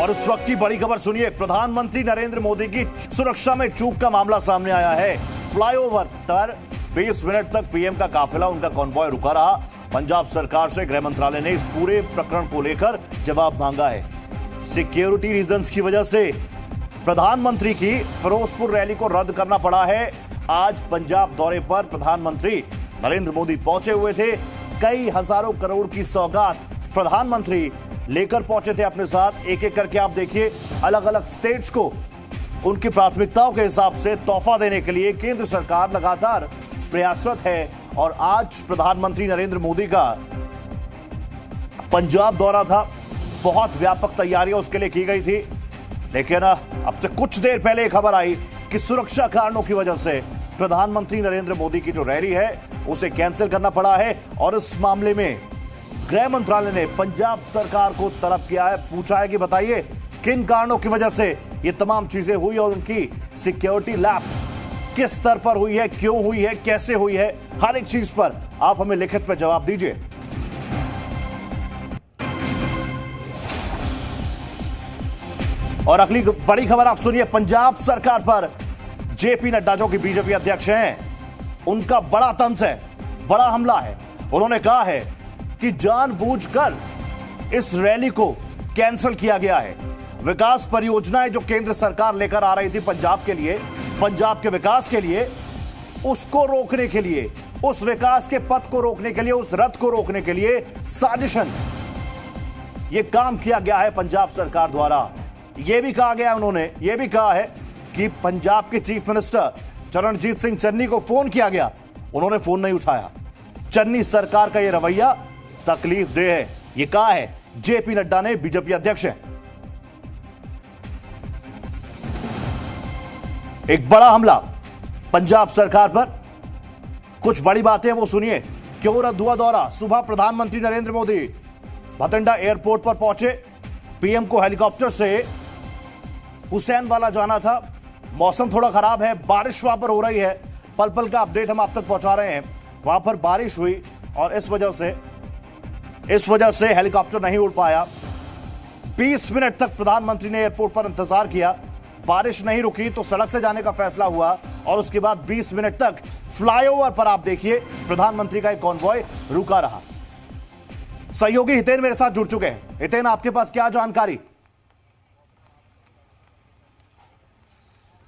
और उस वक्त की बड़ी खबर सुनिए। प्रधानमंत्री नरेंद्र मोदी की सुरक्षा में चूक का मामला सामने आया है। फ्लाईओवर पर 20 मिनट तक पीएम का काफिला, उनका कॉन्वॉय रुका रहा। पंजाब सरकार से गृह मंत्रालय ने इस पूरे प्रकरण को लेकर जवाब मांगा है। सिक्योरिटी रीजंस की वजह से प्रधानमंत्री की फिरोजपुर रैली को रद्द करना पड़ा है। आज पंजाब दौरे पर प्रधानमंत्री नरेंद्र मोदी पहुंचे हुए थे। कई हजारों करोड़ की सौगात प्रधानमंत्री लेकर पहुंचे थे अपने साथ। एक एक करके आप देखिए, अलग अलग स्टेट्स को उनकी प्राथमिकताओं के हिसाब से तोहफा देने के लिए केंद्र सरकार लगातार प्रयासरत है। और आज प्रधानमंत्री नरेंद्र मोदी का पंजाब दौरा था। बहुत व्यापक तैयारियां उसके लिए की गई थी, लेकिन अब से कुछ देर पहले खबर आई कि सुरक्षा कारणों की वजह से प्रधानमंत्री नरेंद्र मोदी की जो रैली है उसे कैंसिल करना पड़ा है। और इस मामले में गृह मंत्रालय ने पंजाब सरकार को तलब किया है, पूछा है कि बताइए किन कारणों की वजह से ये तमाम चीजें हुई और उनकी सिक्योरिटी लैप्स किस स्तर पर हुई है, क्यों हुई है, कैसे हुई है। हर एक चीज पर आप हमें लिखित में जवाब दीजिए। और अगली बड़ी खबर आप सुनिए। पंजाब सरकार पर जेपी नड्डा, जो कि बीजेपी अध्यक्ष हैं, उनका बड़ा तंज है, बड़ा हमला है। उन्होंने कहा है कि जानबूझकर इस रैली को कैंसिल किया गया है। विकास परियोजनाएं जो केंद्र सरकार लेकर आ रही थी पंजाब के लिए, पंजाब के विकास के लिए, उसको रोकने के लिए, उस विकास के पथ को रोकने के लिए, उस रथ को रोकने के लिए साजिशन यह काम किया गया है पंजाब सरकार द्वारा। यह भी कहा गया, उन्होंने यह भी कहा है कि पंजाब के चीफ मिनिस्टर चरणजीत सिंह चन्नी को फोन किया गया, उन्होंने फोन नहीं उठाया। चन्नी सरकार का यह रवैया तकलीफ दे है, यह कहा है जेपी नड्डा ने, बीजेपी अध्यक्ष हैं। एक बड़ा हमला पंजाब सरकार पर, कुछ बड़ी बातें वो सुनिए। क्यों रद्द हुआ दौरा? सुबह प्रधानमंत्री नरेंद्र मोदी बठिंडा एयरपोर्ट पर पहुंचे। पीएम को हेलीकॉप्टर से हुसैनवाला जाना था। मौसम थोड़ा खराब है, बारिश वहां पर हो रही है। पल पल का अपडेट हम आप तक पहुंचा रहे हैं। वहां पर बारिश हुई और इस वजह से हेलीकॉप्टर नहीं उड़ पाया। 20 मिनट तक प्रधानमंत्री ने एयरपोर्ट पर इंतजार किया। बारिश नहीं रुकी तो सड़क से जाने का फैसला हुआ और उसके बाद 20 मिनट तक फ्लाईओवर पर आप देखिए प्रधानमंत्री का एक कॉन्वॉय रुका रहा। सहयोगी हितेन मेरे साथ जुड़ चुके हैं। हितेन, आपके पास क्या जानकारी?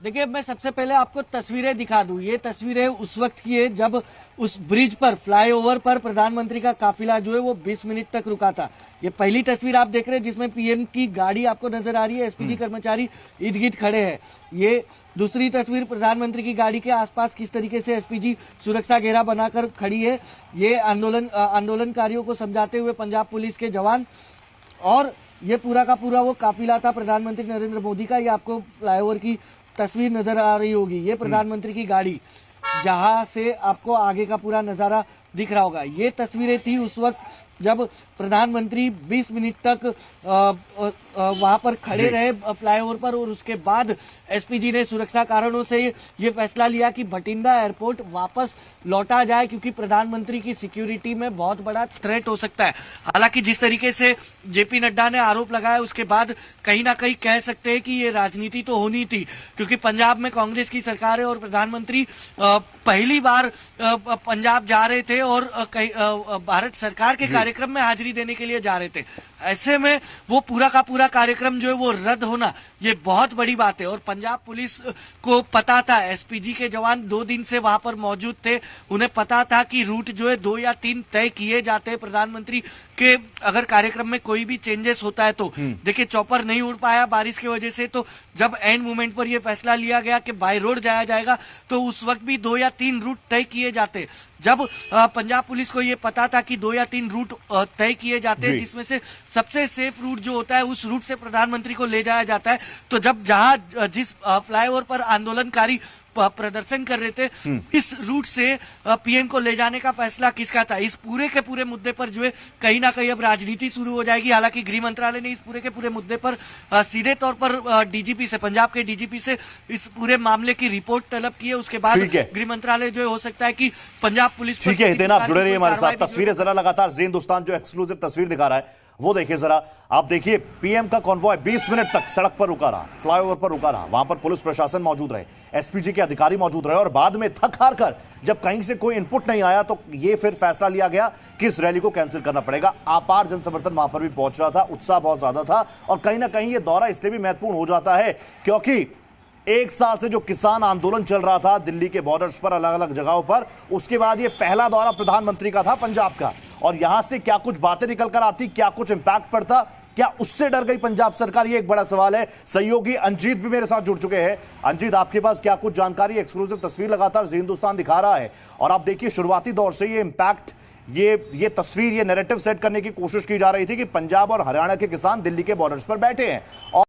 देखिए, मैं सबसे पहले आपको तस्वीरें दिखा दूं। ये तस्वीरें उस वक्त की है जब उस ब्रिज पर, फ्लाईओवर पर प्रधानमंत्री का काफिला जो है वो 20 मिनट तक रुका था। ये पहली तस्वीर आप देख रहे हैं जिसमें पीएम की गाड़ी आपको नजर आ रही है। एसपीजी कर्मचारी इर्द गिर्द खड़े हैं। ये दूसरी तस्वीर प्रधानमंत्री की गाड़ी के आसपास किस तरीके से एसपीजी सुरक्षा घेरा बनाकर खड़ी है। ये आंदोलनकारियों को समझाते हुए पंजाब पुलिस के जवान, और ये पूरा का पूरा वो काफिला था प्रधानमंत्री नरेंद्र मोदी का। ये आपको फ्लाईओवर की तस्वीर नजर आ रही होगी। ये प्रधानमंत्री की गाड़ी, जहां से आपको आगे का पूरा नजारा दिख रहा होगा। ये तस्वीरें थी उस वक्त जब प्रधानमंत्री 20 मिनट तक वहां पर खड़े रहे फ्लाईओवर पर, और उसके बाद एसपीजी ने सुरक्षा कारणों से ये फैसला लिया कि बठिंडा एयरपोर्ट वापस लौटा जाए, क्योंकि प्रधानमंत्री की सिक्योरिटी में बहुत बड़ा थ्रेट हो सकता है। हालांकि जिस तरीके से जेपी नड्डा ने आरोप लगाया, उसके बाद कहीं ना कहीं कह सकते हैं कि ये राजनीति तो होनी थी, क्योंकि पंजाब में कांग्रेस की सरकार है और प्रधानमंत्री पहली बार पंजाब जा रहे थे और भारत सरकार के कार्यक्रम में हाजिरी देने के लिए जा रहे थे। ऐसे में वो पूरा का पूरा कार्यक्रम जो है वो रद्द होना, ये बहुत बड़ी बात है। और पंजाब पुलिस को पता था, एसपीजी के जवान 2 दिन से वहां पर मौजूद थे, उन्हें पता था कि रूट जो है 2 या 3 तय किए जाते हैं प्रधानमंत्री के। अगर कार्यक्रम में कोई भी चेंजेस होता है तो देखिए, चॉपर नहीं उड़ पाया बारिश की वजह से, तो जब एंड मोमेंट पर यह फैसला लिया गया कि बाय रोड जाया जाएगा, तो उस वक्त भी 2 या 3 रूट तय किए जाते। जब पंजाब पुलिस को ये पता था कि 2 या 3 रूट तय किए जाते हैं, जिसमें से सबसे सेफ रूट जो होता है उस रूट से प्रधानमंत्री को ले जाया जाता है, तो जब जिस फ्लाईओवर पर आंदोलनकारी प्रदर्शन कर रहे थे, इस रूट से पीएम को ले जाने का फैसला किसका था? इस पूरे के पूरे मुद्दे पर जो है कहीं ना कहीं अब राजनीति शुरू हो जाएगी। हालांकि गृह मंत्रालय ने इस पूरे के पूरे मुद्दे पर सीधे तौर पर डीजीपी से, पंजाब के डीजीपी से इस पूरे मामले की रिपोर्ट तलब की है। उसके बाद गृह मंत्रालय जो हो सकता है कि पंजाब पुलिस। ठीक है हितेन, आप जुड़े रहिए हमारे साथ। तस्वीरें जरा लगातार, ज़ी हिंदुस्तान जो एक्सक्लूसिव तस्वीर दिखा रहा है, वो देखिए जरा, आप देखिए पीएम का कॉन्वॉय 20 मिनट तक सड़क पर रुका रहा, फ्लाईओवर पर रुका रहा, वहां पर पुलिस प्रशासन मौजूद रहे, एसपीजी के अधिकारी मौजूद रहे और बाद में थक हार कर जब कहीं से कोई इनपुट नहीं आया तो ये फिर फैसला लिया गया कि इस रैली को कैंसिल करना पड़ेगा। अपार जनसमर्थन वहां पर भी पहुंच रहा था, उत्साह बहुत ज्यादा था और कहीं ना कहीं ये दौरा इसलिए भी महत्वपूर्ण हो जाता है क्योंकि एक साल से जो किसान आंदोलन चल रहा था दिल्ली के बॉर्डर्स पर, अलग अलग जगहों पर, उसके बाद ये पहला दौरा प्रधानमंत्री का था पंजाब का। और यहां से क्या कुछ बातें निकल कर आती, क्या कुछ इंपैक्ट पड़ता, क्या उससे डर गई पंजाब सरकार, ये एक बड़ा सवाल है। सहयोगी अंजीत भी मेरे साथ जुड़ चुके हैं। अंजीत, आपके पास क्या कुछ जानकारी? एक्सक्लूसिव तस्वीर लगातार जी हिंदुस्तान दिखा रहा है और आप देखिए शुरुआती दौर से ये इंपैक्ट, ये तस्वीर, ये नैरेटिव सेट करने की कोशिश की जा रही थी कि पंजाब और हरियाणा के किसान दिल्ली के बॉर्डर्स पर बैठे हैं और